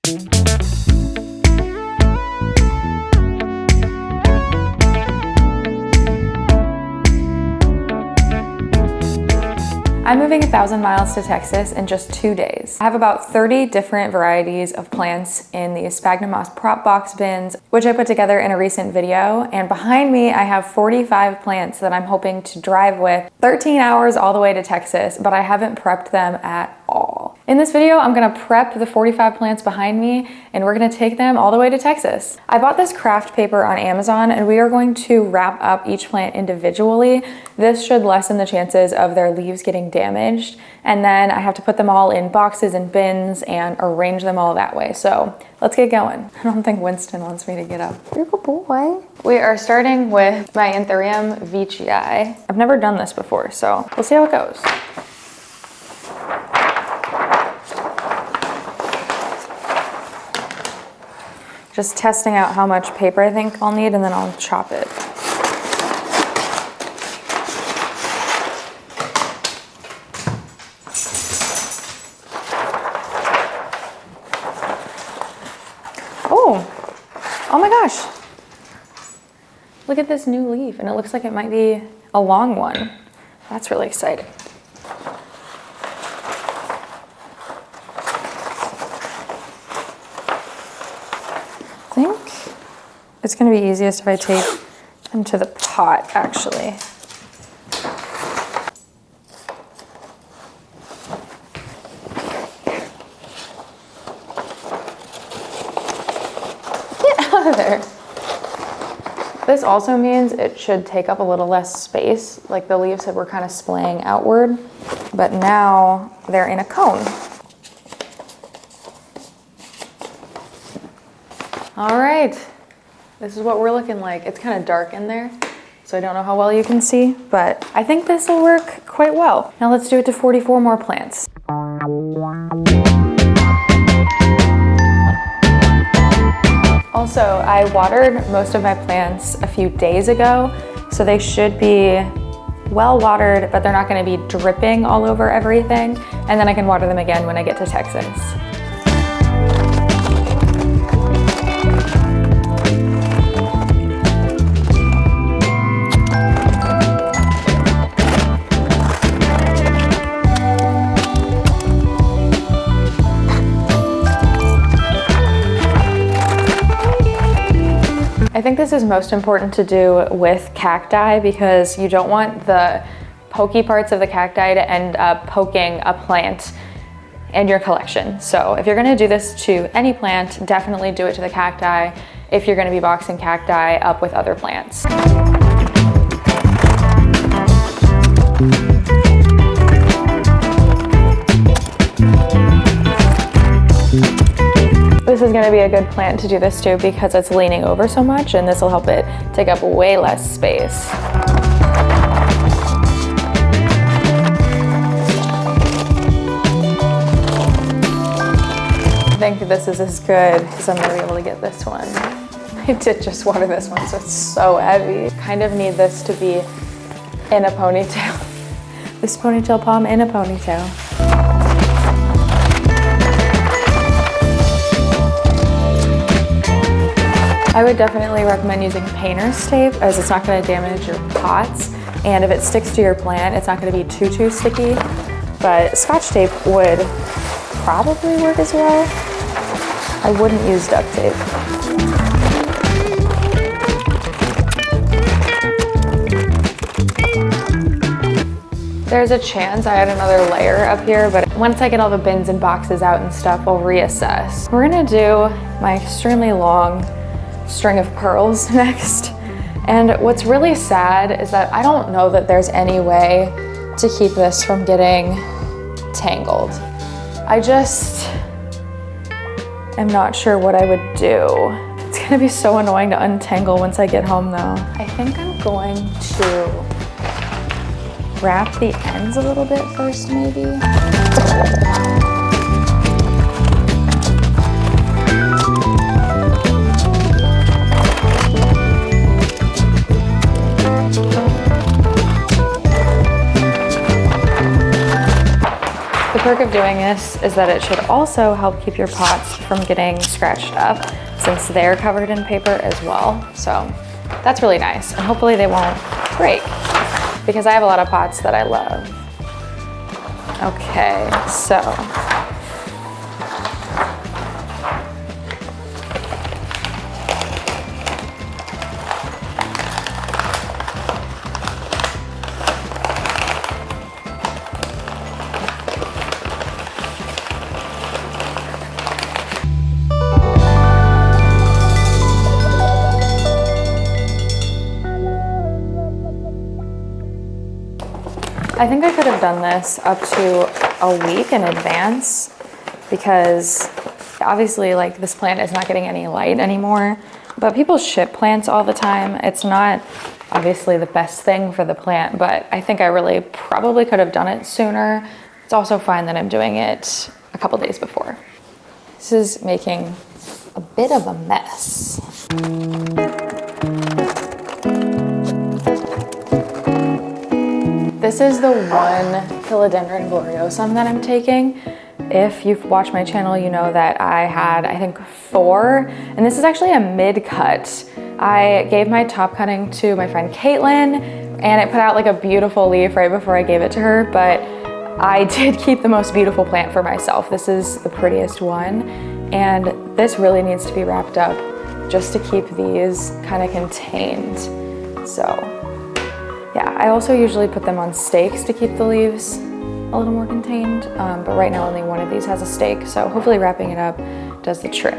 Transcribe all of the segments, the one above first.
I'm moving 1,000 miles to Texas in just 2 days. I have about 30 different varieties of plants in these sphagnum moss prop box bins, which I put together in a recent video. And behind me, I have 45 plants that I'm hoping to drive with 13 hours all the way to Texas, but I haven't prepped them at all. In this video, I'm gonna prep the 45 plants behind me and we're gonna take them all the way to Texas. I bought this craft paper on Amazon and we are going to wrap up each plant individually. This should lessen the chances of their leaves getting damaged. And then I have to put them all in boxes and bins and arrange them all that way. So let's get going. I don't think Winston wants me to get up. You're a good boy. We are starting with my Anthurium veitchii. I've never done this before, so we'll see how it goes. Just testing out how much paper I think I'll need and then I'll chop it. Oh my gosh. Look at this new leaf and it looks like it might be a long one. That's really exciting. I think it's gonna be easiest if I take them to the pot, actually. Get out of there. This also means it should take up a little less space. Like the leaves were kind of splaying outward, but now they're in a cone. All right, this is what we're looking like. It's kind of dark in there, so I don't know how well you can see, but I think this will work quite well. Now let's do it to 44 more plants. Also, I watered most of my plants a few days ago, so they should be well watered, but they're not gonna be dripping all over everything, and then I can water them again when I get to Texas. I think this is most important to do with cacti because you don't want the pokey parts of the cacti to end up poking a plant in your collection. So if you're gonna do this to any plant, definitely do it to the cacti if you're gonna be boxing cacti up with other plants. This is going to be a good plant to do this to because it's leaning over so much, and this will help it take up way less space. I think this is as good as I'm going to be able to get this one. I did just water this one, so it's so heavy. Kind of need this to be in a ponytail. This ponytail palm in a ponytail. I would definitely recommend using painter's tape as it's not going to damage your pots, and if it sticks to your plant, it's not going to be too sticky, but Scotch tape would probably work as well. I wouldn't use duct tape. There's a chance I add another layer up here, but once I get all the bins and boxes out and stuff, I'll reassess. We're going to do my extremely long string of pearls next. And what's really sad is that I don't know that there's any way to keep this from getting tangled. I just am not sure what I would do. It's gonna be so annoying to untangle once I get home though. I think I'm going to wrap the ends a little bit first maybe. The perk of doing this is that it should also help keep your pots from getting scratched up since they're covered in paper as well. So that's really nice, and hopefully they won't break because I have a lot of pots that I love. Okay, so I think I could have done this up to a week in advance because obviously like this plant is not getting any light anymore, but people ship plants all the time. It's not obviously the best thing for the plant, but I think I really probably could have done it sooner. It's also fine that I'm doing it a couple days before. This is making a bit of a mess. This is the one philodendron gloriosum that I'm taking. If you've watched my channel, you know that I had, I think, 4, and this is actually a mid-cut. I gave my top cutting to my friend Caitlin, and it put out like a beautiful leaf right before I gave it to her, but I did keep the most beautiful plant for myself. This is the prettiest one, and this really needs to be wrapped up just to keep these kind of contained. So yeah, I also usually put them on stakes to keep the leaves a little more contained, but right now only one of these has a stake, so hopefully wrapping it up does the trick.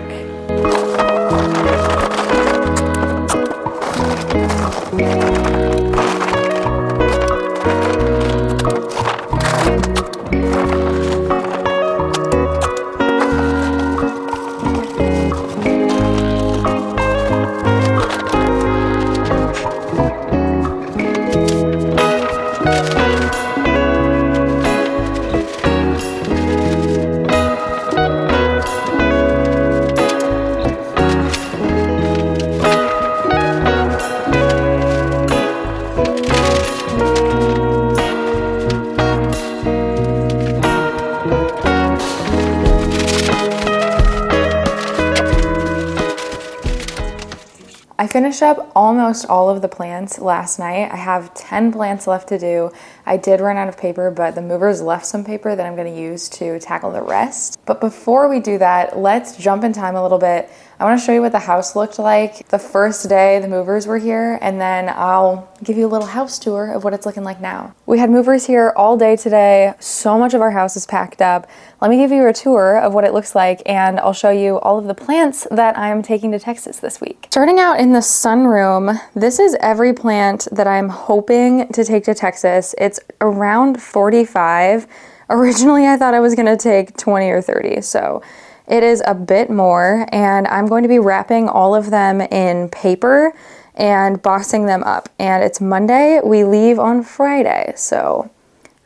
I finished up almost all of the plants last night. I have 10 plants left to do. I did run out of paper, but the movers left some paper that I'm going to use to tackle the rest. But before we do that, let's jump in time a little bit. I want to show you what the house looked like the first day the movers were here, and then I'll give you a little house tour of what it's looking like now. We had movers here all day today. So much of our house is packed up. Let me give you a tour of what it looks like, and I'll show you all of the plants that I'm taking to Texas this week. Starting out in the sunroom, this is every plant that I'm hoping to take to Texas. It's around 45. Originally, I thought I was gonna take 20 or 30, so it is a bit more, and I'm going to be wrapping all of them in paper and boxing them up. And it's Monday, we leave on Friday, so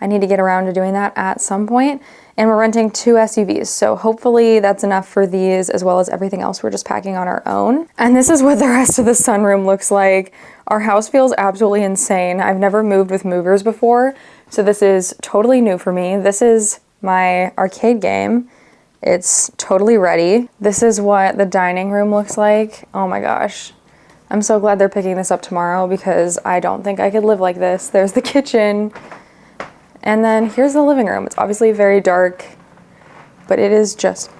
I need to get around to doing that at some point. And we're renting 2 SUVs, so hopefully that's enough for these as well as everything else we're just packing on our own. And this is what the rest of the sunroom looks like. Our house feels absolutely insane. I've never moved with movers before, so this is totally new for me. This is my arcade game. It's totally ready. This is what the dining room looks like. Oh my gosh. I'm so glad they're picking this up tomorrow because I don't think I could live like this. There's the kitchen. And then here's the living room. It's obviously very dark, but it is just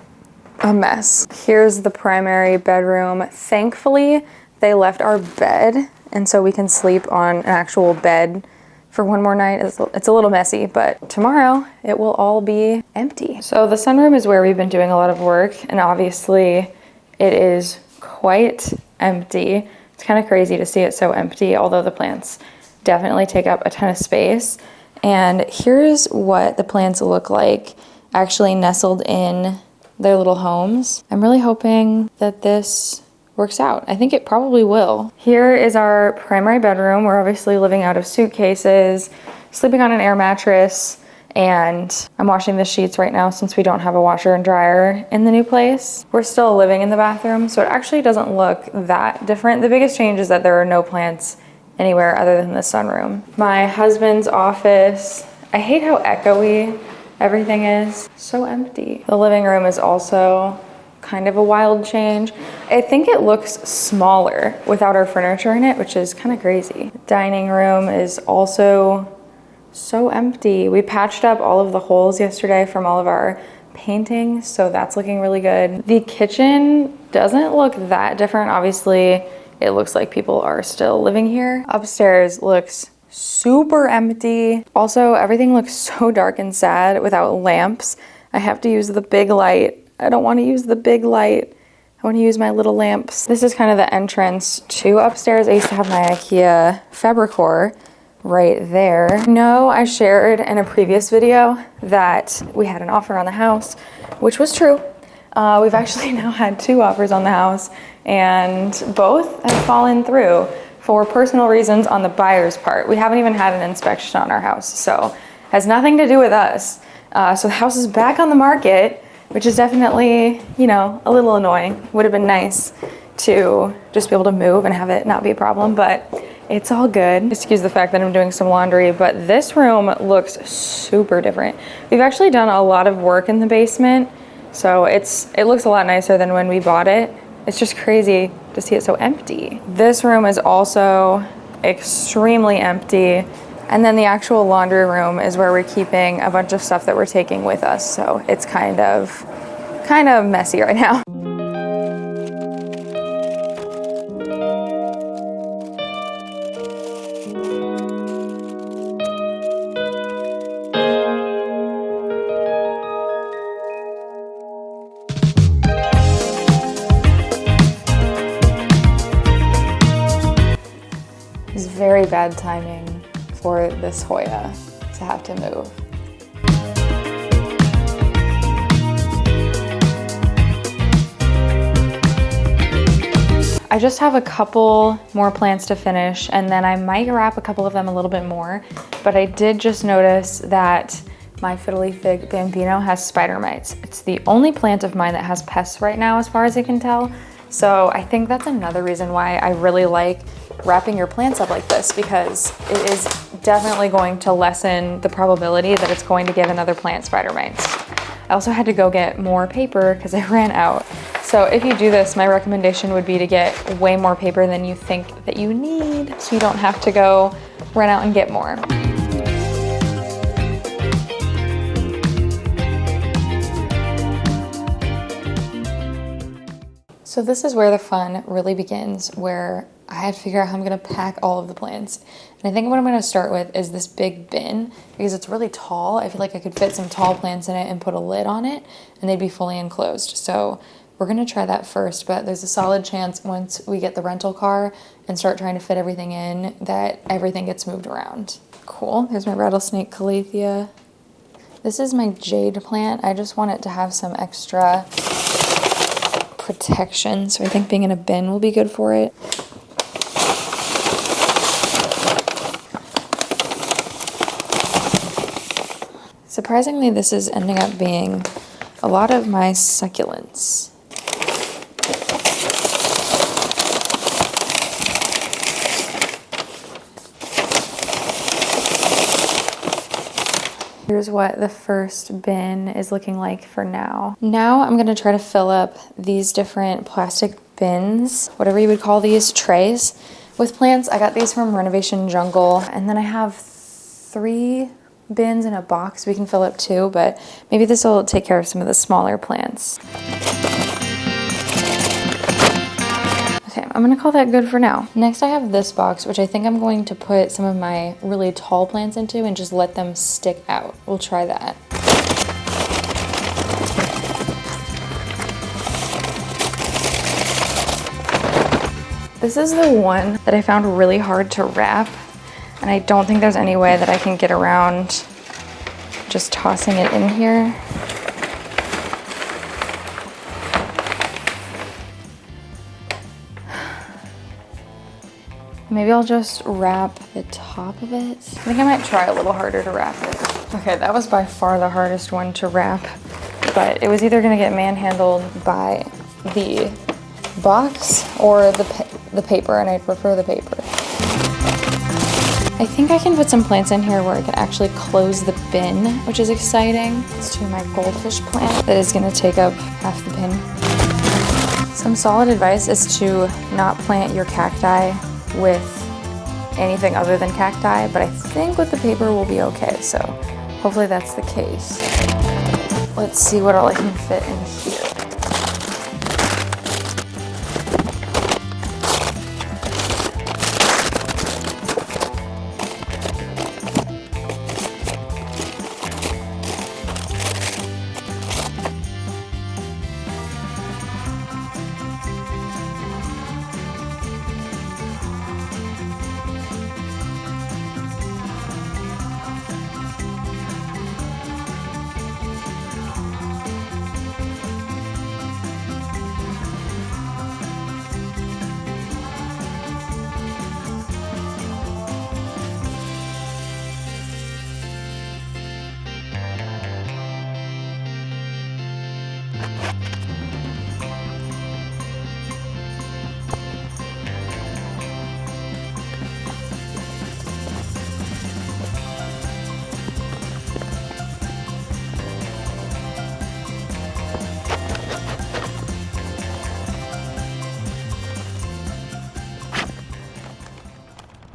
a mess. Here's the primary bedroom. Thankfully, they left our bed, and so we can sleep on an actual bed for one more night. It's a little messy, but tomorrow it will all be empty. So the sunroom is where we've been doing a lot of work, and obviously it is quite empty. It's kind of crazy to see it so empty, although the plants definitely take up a ton of space. And here's what the plants look like actually nestled in their little homes. I'm really hoping that this works out. I think it probably will. Here is our primary bedroom. We're obviously living out of suitcases, sleeping on an air mattress, and I'm washing the sheets right now since we don't have a washer and dryer in the new place. We're still living in the bathroom, so it actually doesn't look that different. The biggest change is that there are no plants anywhere other than the sunroom. My husband's office, I hate how echoey everything is so empty. The living room is also kind of a wild change. I think it looks smaller without our furniture in it, which is kind of crazy. The dining room is also so empty. We patched up all of the holes yesterday from all of our painting, so that's looking really good. The kitchen doesn't look that different. Obviously, it looks like people are still living here. Upstairs looks super empty. Also, everything looks so dark and sad without lamps. I have to use the big light. I don't want to use the big light. I want to use my little lamps. This is kind of the entrance to upstairs. I used to have my IKEA Fabricor right there. No, I shared in a previous video that we had an offer on the house, which was true. We've actually now had 2 offers on the house, and both have fallen through for personal reasons on the buyer's part. We haven't even had an inspection on our house, so has nothing to do with us. So the house is back on the market, which is definitely, you know, a little annoying. Would have been nice to just be able to move and have it not be a problem, but it's all good. Excuse the fact that I'm doing some laundry, but this room looks super different. We've actually done a lot of work in the basement, so it looks a lot nicer than when we bought it. It's just crazy to see it so empty. This room is also extremely empty. And then the actual laundry room is where we're keeping a bunch of stuff that we're taking with us. So it's kind of messy right now. It's very bad timing for this Hoya to have to move. I just have a couple more plants to finish, and then I might wrap a couple of them a little bit more, but I did just notice that my Fiddly Fig Bambino has spider mites. It's the only plant of mine that has pests right now, as far as I can tell. So I think that's another reason why I really like wrapping your plants up like this, because it is definitely going to lessen the probability that it's going to give another plant spider mites. I also had to go get more paper because I ran out. So if you do this, my recommendation would be to get way more paper than you think that you need, so you don't have to go run out and get more. So this is where the fun really begins, where I had to figure out how I'm gonna pack all of the plants. And I think what I'm gonna start with is this big bin, because it's really tall. I feel like I could fit some tall plants in it and put a lid on it, and they'd be fully enclosed. So we're gonna try that first, but there's a solid chance once we get the rental car and start trying to fit everything in that everything gets moved around. Cool, here's my rattlesnake calathea. This is my jade plant. I just want it to have some extra protection, so I think being in a bin will be good for it. Surprisingly, this is ending up being a lot of my succulents. Here's what the first bin is looking like for now. Now I'm gonna try to fill up these different plastic bins, whatever you would call these, trays, with plants. I got these from Renovation Jungle, and then I have 3 bins in a box. We can fill up 2, but maybe this will take care of some of the smaller plants. Okay, I'm gonna call that good for now. Next I have this box, which I think I'm going to put some of my really tall plants into and just let them stick out. We'll try that. This is the one that I found really hard to wrap, and I don't think there's any way that I can get around just tossing it in here. Maybe I'll just wrap the top of it. I think I might try a little harder to wrap it. Okay, that was by far the hardest one to wrap, but it was either gonna get manhandled by the box or the paper, and I prefer the paper. I think I can put some plants in here where I can actually close the bin, which is exciting. Let's do my goldfish plant that is gonna take up half the bin. Some solid advice is to not plant your cacti with anything other than cacti, but I think with the paper will be okay, so hopefully that's the case. Let's see what all I can fit in here.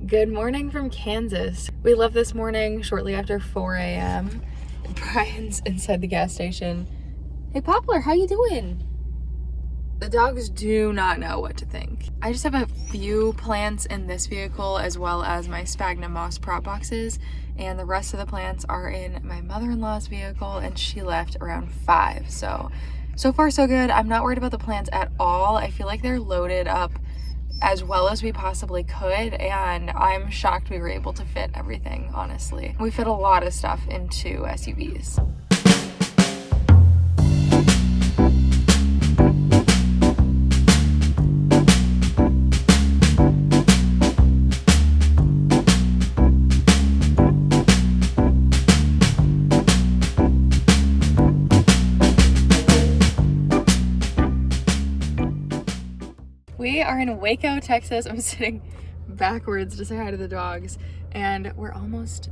Good morning from Kansas. We left this morning shortly after 4 a.m. Brian's inside the gas station. Hey Poplar, how you doing? The dogs do not know what to think. I just have a few plants in this vehicle as well as my sphagnum moss prop boxes, and the rest of the plants are in my mother-in-law's vehicle, and she left around 5. So far so good. I'm not worried about the plants at all. I feel like they're loaded up as well as we possibly could, and I'm shocked we were able to fit everything, honestly. We fit a lot of stuff into SUVs. We are in Waco, Texas. I'm sitting backwards to say hi to the dogs, and we're almost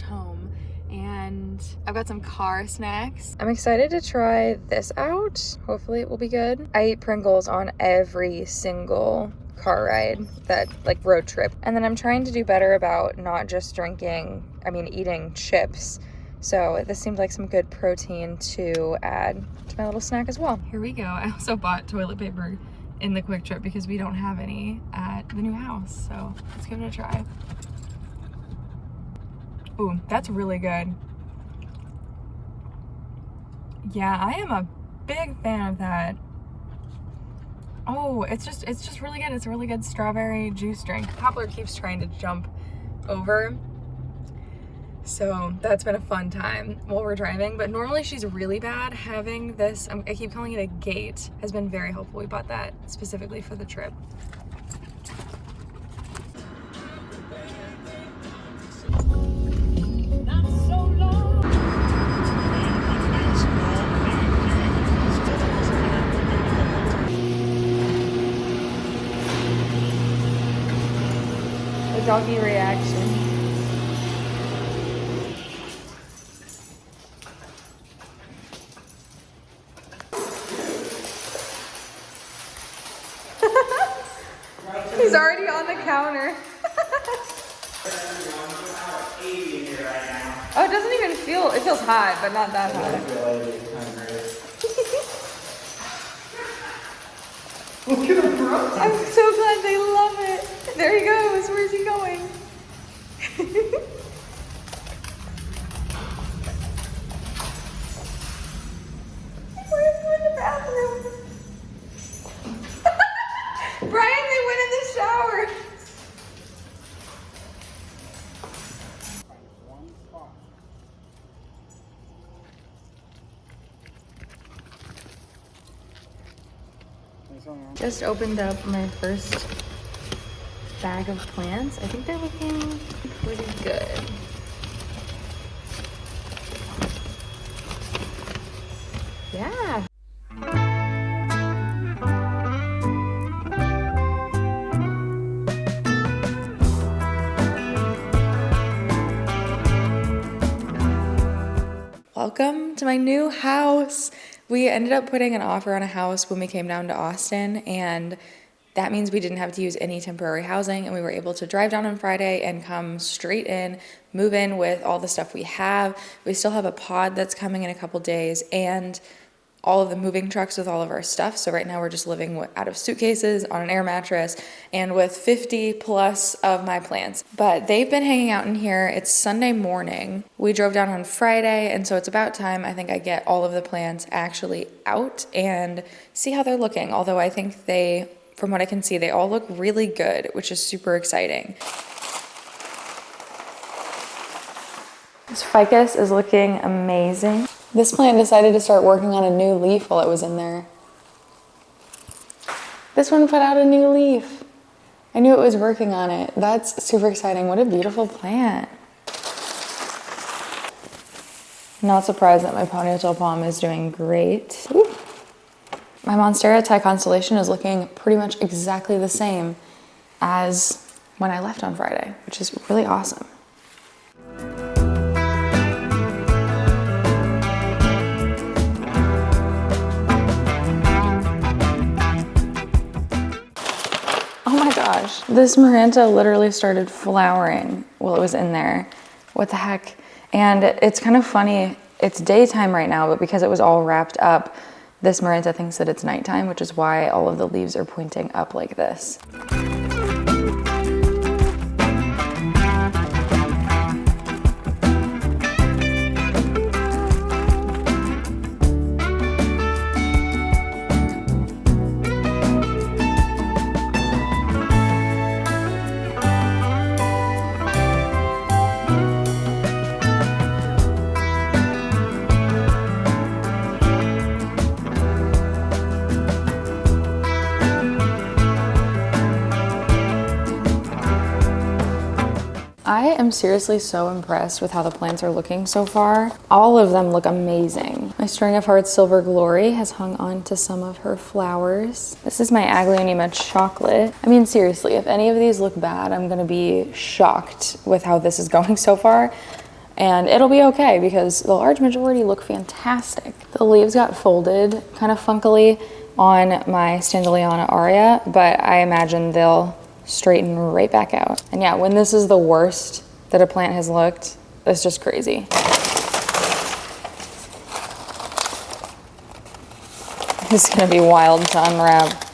home. And I've got some car snacks. I'm excited to try this out. Hopefully it will be good. I eat Pringles on every single car ride, that like road trip. And then I'm trying to do better about not just eating chips. So this seemed like some good protein to add to my little snack as well. Here we go. I also bought toilet paper in the quick trip because we don't have any at the new house, so let's give it a try. Ooh, that's really good. Yeah, I am a big fan of that. Oh, it's just really good. It's a really good strawberry juice drink. Poplar keeps trying to jump over, so that's been a fun time while we're driving. But normally she's really bad. Having this, I keep calling it a gate, has been very helpful. We bought that specifically for the trip. The doggy reaction. He's already on the counter. Oh, it doesn't even feel, it feels hot, but not that hot. Look at him run. I'm so glad they love it. There he goes. Where's he going? Where's in the bathroom? Brian, they went in the shower. Just opened up my first bag of plants. I think they're looking pretty good. Yeah. welcome to my new house. We ended up putting an offer on a house when we came down to Austin, and that means we didn't have to use any temporary housing, and we were able to drive down on Friday and come straight in, move in with all the stuff we have. We still have a pod that's coming in a couple days, and all of the moving trucks with all of our stuff. So right now we're just living out of suitcases on an air mattress and with 50 plus of my plants. But they've been hanging out in here. It's Sunday morning. We drove down on Friday, and so it's about time I think I get all of the plants actually out and see how they're looking. Although I think from what I can see, they all look really good, which is super exciting. This ficus is looking amazing. This plant decided to start working on a new leaf while it was in there. This one put out a new leaf. I knew it was working on it. That's super exciting. What a beautiful plant. Not surprised that my ponytail palm is doing great. Ooh. My Monstera Thai constellation is looking pretty much exactly the same as when I left on Friday, which is really awesome. Oh my gosh, this Maranta literally started flowering while it was in there. What the heck? And it's kind of funny, it's daytime right now, but because it was all wrapped up, this Maranta thinks that it's nighttime, which is why all of the leaves are pointing up like this. I am seriously so impressed with how the plants are looking so far. All of them look amazing. My String of Hearts Silver Glory has hung on to some of her flowers. This is my Aglaonema Chocolate. I mean, seriously, if any of these look bad, I'm gonna be shocked with how this is going so far. And it'll be okay because the large majority look fantastic. The leaves got folded kind of funkily on my Standeliana Aria, but I imagine they'll straighten right back out. And yeah, when this is the worst that a plant has looked, it's just crazy. This is gonna be wild to unwrap.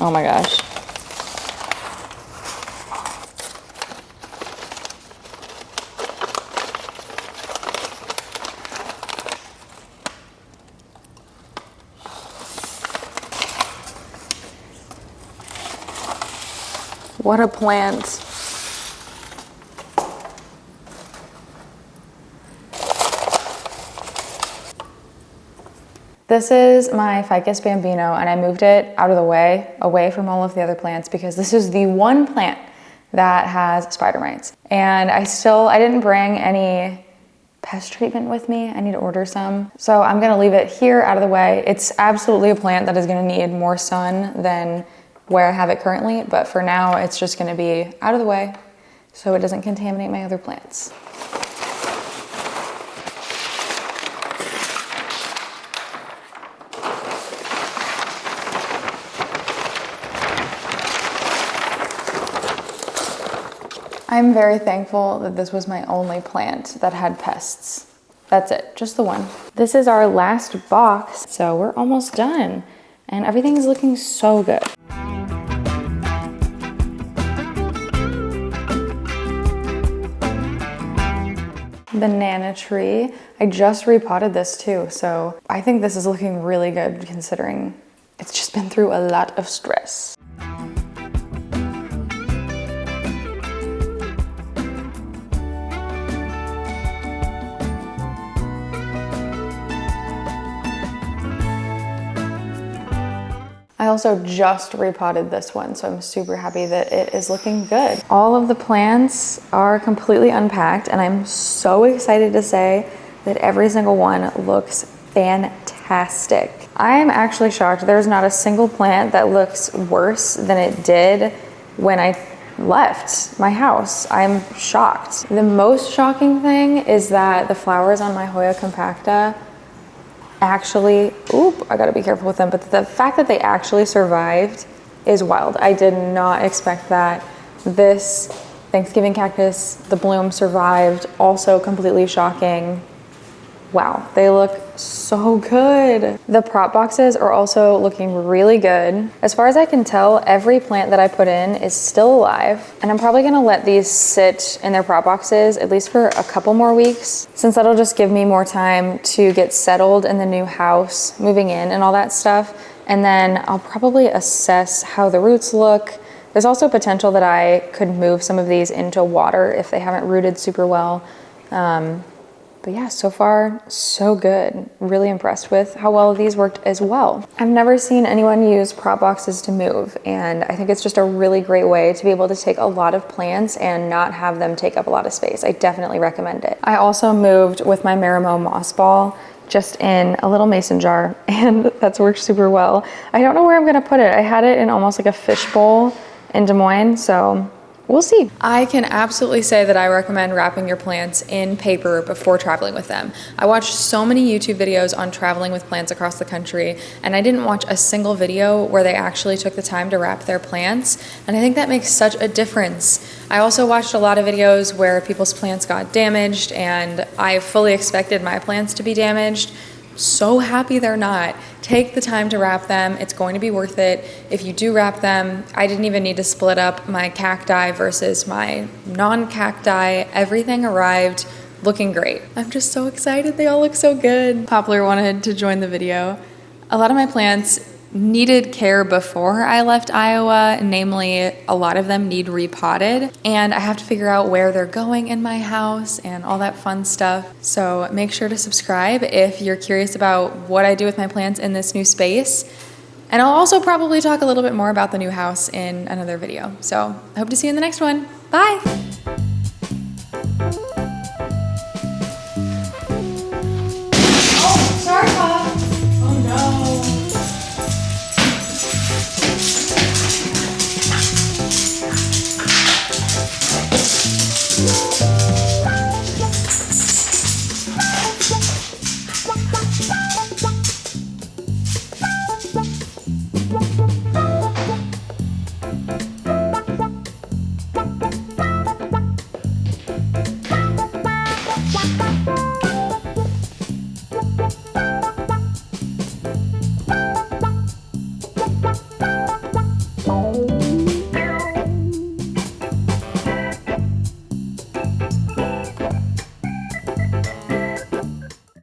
Oh my gosh. What a plant. This is my Ficus Bambino, and I moved it out of the way, away from all of the other plants, because this is the one plant that has spider mites. And I didn't bring any pest treatment with me. I need to order some. So I'm gonna leave it here out of the way. It's absolutely a plant that is gonna need more sun than where I have it currently, but for now it's just gonna be out of the way so it doesn't contaminate my other plants. I'm very thankful that this was my only plant that had pests. That's it, just the one. This is our last box, so we're almost done, and everything is looking so good. Banana tree. I just repotted this too, so I think this is looking really good considering it's just been through a lot of stress. I also just repotted this one, so I'm super happy that it is looking good. All of the plants are completely unpacked, and I'm so excited to say that every single one looks fantastic. I am actually shocked. There's not a single plant that looks worse than it did when I left my house. I'm shocked. The most shocking thing is that the flowers on my Hoya compacta actually, I gotta be careful with them, but the fact that they actually survived is wild. I did not expect that. This Thanksgiving cactus, the bloom survived, also completely shocking. Wow, they look so good. The prop boxes are also looking really good. As far as I can tell, every plant that I put in is still alive, and I'm probably gonna let these sit in their prop boxes at least for a couple more weeks, since that'll just give me more time to get settled in the new house, moving in and all that stuff. And then I'll probably assess how the roots look. There's also potential that I could move some of these into water if they haven't rooted super well. But yeah, so far, so good. Really impressed with how well these worked as well. I've never seen anyone use prop boxes to move, and I think it's just a really great way to be able to take a lot of plants and not have them take up a lot of space. I definitely recommend it. I also moved with my Marimo moss ball just in a little mason jar, and that's worked super well. I don't know where I'm gonna put it. I had it in almost like a fish bowl in Des Moines, so we'll see. I can absolutely say that I recommend wrapping your plants in paper before traveling with them. I watched so many YouTube videos on traveling with plants across the country, and I didn't watch a single video where they actually took the time to wrap their plants, and I think that makes such a difference. I also watched a lot of videos where people's plants got damaged, and I fully expected my plants to be damaged. So happy they're not. Take the time to wrap them. It's going to be worth it. If you do wrap them, I didn't even need to split up my cacti versus my non-cacti. Everything arrived looking great. I'm just so excited. They all look so good. Poplar wanted to join the video. A lot of my plants needed care before I left Iowa, namely a lot of them need repotted, and I have to figure out where they're going in my house and all that fun stuff. So make sure to subscribe if you're curious about what I do with my plants in this new space. And I'll also probably talk a little bit more about the new house in another video. So I hope to see you in the next one. Bye! Oh, sorry, Pop. Oh no.